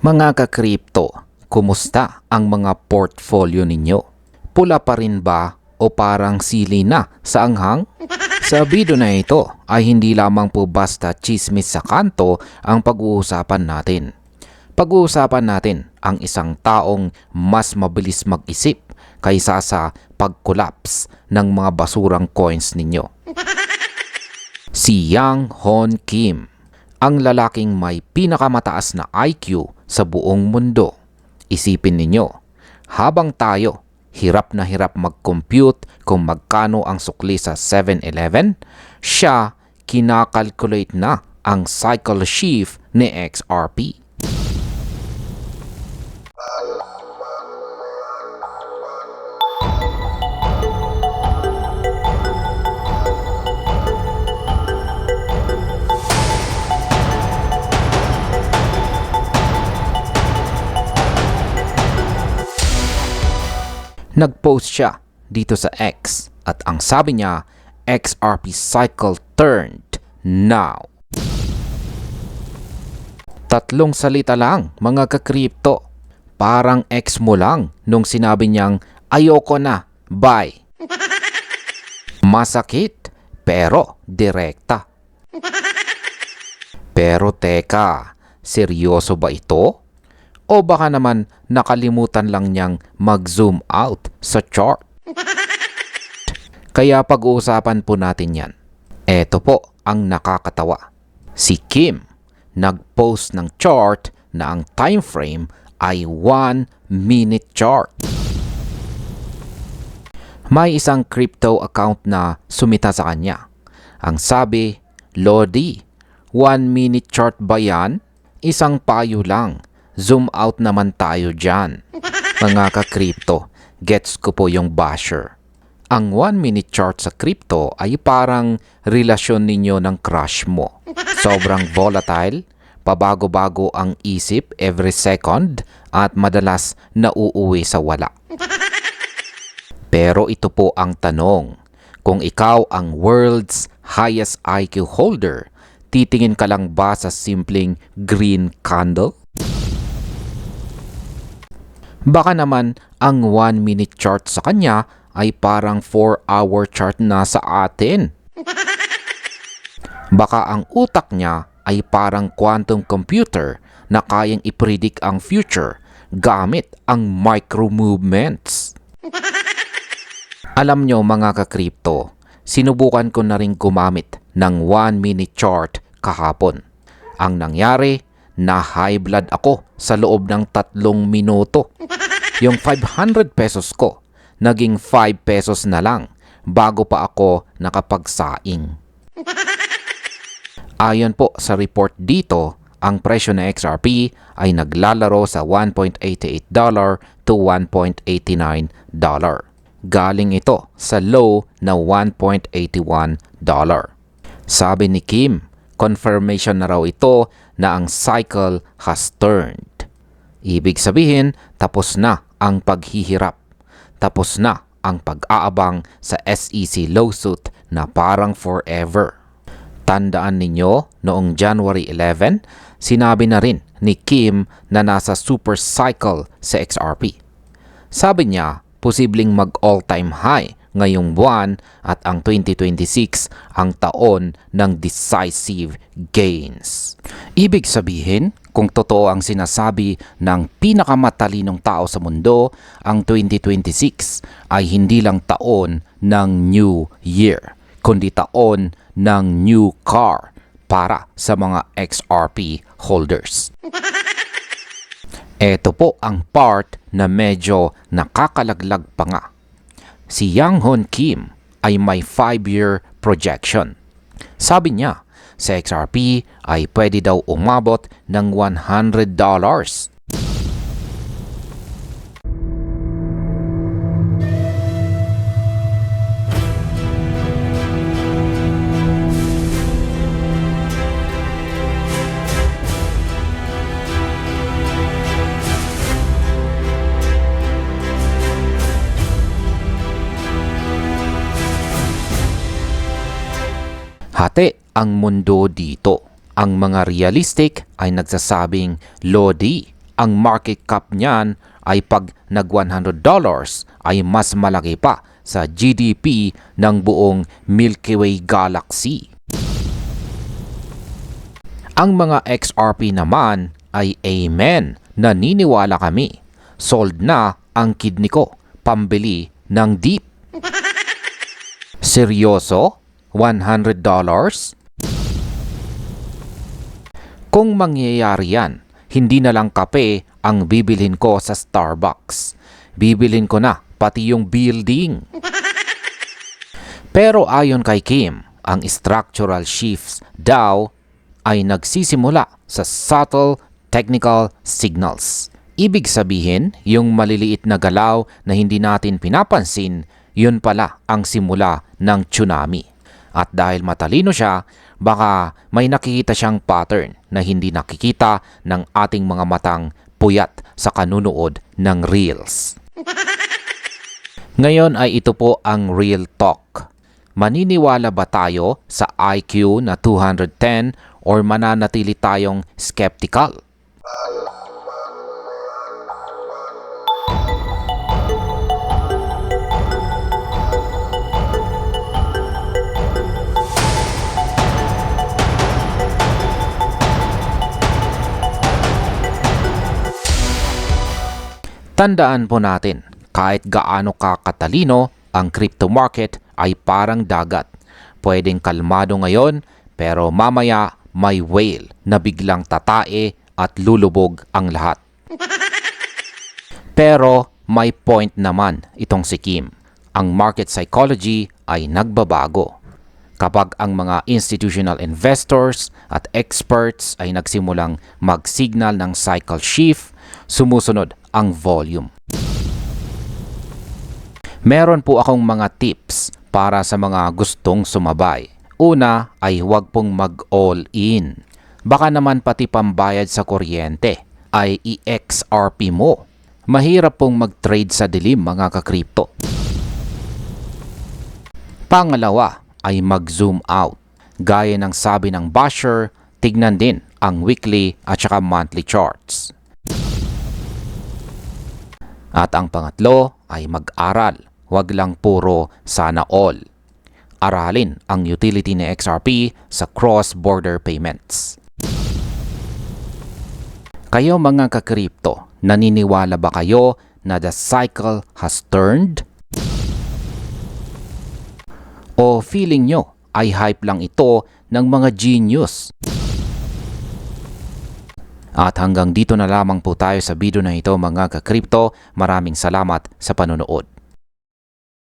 Mga ka-crypto, kumusta ang mga portfolio ninyo? Pula pa rin ba o parang sili na sa anghang? Sa video na ito ay hindi lamang po basta chismis sa kanto ang pag-uusapan natin. Pag-uusapan natin ang isang taong mas mabilis mag-isip kaysa sa pag-collapse ng mga basurang coins ninyo. Si Yang Hon Kim, ang lalaking may pinakamataas na IQ sa buong mundo. Isipin ninyo, habang tayo hirap na hirap mag-compute kung magkano ang sukli sa 7-Eleven, siya kinakalculate na ang cycle shift ni XRP. Nag-post siya dito sa X at ang sabi niya, XRP cycle turned now. Tatlong salita lang mga ka-crypto. Parang ex mo lang nung sinabi niyang ayoko na, bye. Masakit pero direkta. Pero teka, seryoso ba ito? O baka naman nakalimutan lang niyang mag-zoom out sa chart? Kaya pag-uusapan po natin yan. Eto po ang nakakatawa. Si Kim nag-post ng chart na ang time frame ay 1-minute chart. May isang crypto account na sumita sa kanya. Ang sabi, Lodi, 1-minute chart ba yan? Isang payo lang. Zoom out naman tayo dyan. Mga ka-crypto, gets ko po yung basher. Ang 1-minute chart sa crypto ay parang relasyon ninyo ng crush mo. Sobrang volatile, pabago-bago ang isip every second at madalas nauuwi sa wala. Pero ito po ang tanong. Kung ikaw ang world's highest IQ holder, titingin ka lang ba sa simpleng green candle? Baka naman ang 1-minute chart sa kanya ay parang 4-hour chart na sa atin. Baka ang utak niya ay parang quantum computer na kayang ipredict ang future gamit ang micro movements. Alam nyo mga ka-crypto, sinubukan ko na rin gumamit ng 1-minute chart kahapon. Ang nangyari, na high blood ako sa loob ng 3 minuto. Yung 500 pesos ko, naging 5 pesos na lang bago pa ako nakapagsaing. Ayon po sa report dito, ang presyo ng XRP ay naglalaro sa $1.88 to $1.89. Galing ito sa low na $1.81. Sabi ni Kim, confirmation na raw ito na ang cycle has turned. Ibig sabihin, tapos na ang paghihirap. Tapos na ang pag-aabang sa SEC lawsuit na parang forever. Tandaan ninyo, noong January 11, sinabi na rin ni Kim na nasa super cycle sa XRP. Sabi niya, posibleng mag-all-time high ngayong buwan at ang 2026 ang taon ng decisive gains. Ibig sabihin, kung totoo ang sinasabi ng pinakamatalinong tao sa mundo, ang 2026 ay hindi lang taon ng New Year, kundi taon ng new car para sa mga XRP holders. Ito po ang part na medyo nakakalaglag pa nga. Si Yang Hon Kim ay may 5-year projection. Sabi niya, sa XRP ay pwede daw umabot ng $100. Hati ang mundo dito. Ang mga realistic ay nagsasabing, Lodi, ang market cap niyan ay pag nag $100 ay mas malaki pa sa GDP ng buong Milky Way Galaxy. Ang mga XRP naman ay amen, naniniwala kami. Sold na ang kidney ko, pambili ng deep. Seryoso? $100? Kung mangyayari yan, hindi na lang kape ang bibilhin ko sa Starbucks. Bibilhin ko na pati yung building. Pero ayon kay Kim, ang structural shifts daw ay nagsisimula sa subtle technical signals. Ibig sabihin, yung maliliit na galaw na hindi natin pinapansin, yun pala ang simula ng tsunami. At dahil matalino siya, baka may nakikita siyang pattern na hindi nakikita ng ating mga matang puyat sa kanunood ng Reels. Ngayon ay ito po ang Real Talk. Maniniwala ba tayo sa IQ na 210 or mananatili tayong skeptical? Tandaan po natin, kahit gaano ka katalino, ang crypto market ay parang dagat. Pwedeng kalmado ngayon, pero mamaya may whale na biglang tatae at lulubog ang lahat. Pero may point naman itong si Kim. Ang market psychology ay nagbabago. Kapag ang mga institutional investors at experts ay nagsimulang mag-signal ng cycle shift, sumusunod ang volume. Meron po akong mga tips para sa mga gustong sumabay. Una ay huwag pong mag-all-in. Baka naman pati pambayad sa kuryente ay i-XRP mo. Mahirap pong mag-trade sa dilim mga ka-crypto. Pangalawa ay mag-zoom out. Gaya ng sabi ng basher, tignan din ang weekly at saka monthly charts. At ang pangatlo ay mag-aral, wag lang puro sana all. Aralin ang utility ni XRP sa cross-border payments. Kayo mga ka-crypto, naniniwala ba kayo na the cycle has turned? O feeling nyo ay hype lang ito ng mga genius? At hanggang dito na lamang po tayo sa video na ito mga ka-crypto. Maraming salamat sa panonood.